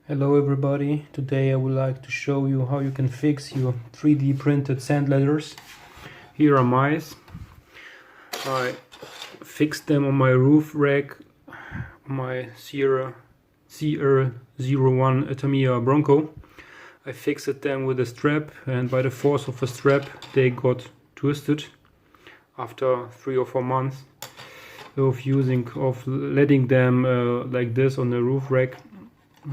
Hello everybody, today I would like to show you how you can fix your 3D printed sand ladders. Here are mine. I fixed them on my roof rack, my CR01 Tamiya Bronco. I fixed them with a strap, and by the force of a strap they got twisted after 3 or 4 months of letting them like this on the roof rack.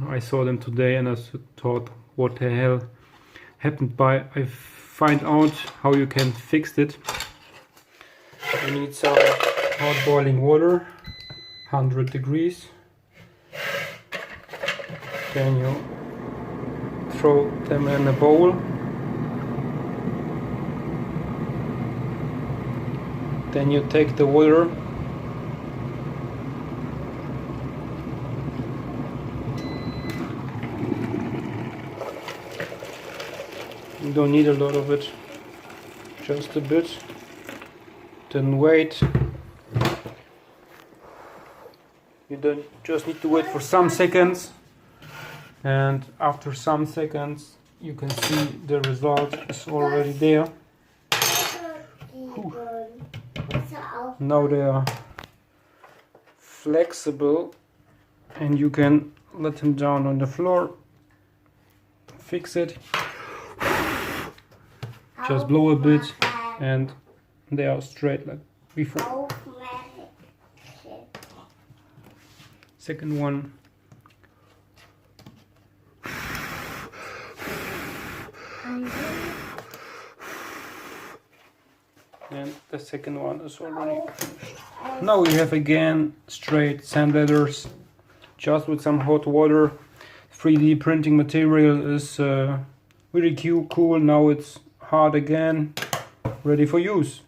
I saw them today and I thought, what the hell happened? I find out how you can fix it. You need some hot boiling water, 100 degrees. Then you throw them in a bowl. Then you take the water . You don't need a lot of it, just a bit. Then wait. You don't just need to wait for some seconds, and after some seconds you can see the result is already there. Whew. Now they are flexible and you can let them down on the floor, fix it. Just blow a bit and they are straight like before. Second one. And the second one is already finished. Now we have again straight sand ladders, just with some hot water. 3D printing material is really cool. Now it's hard again, ready for use.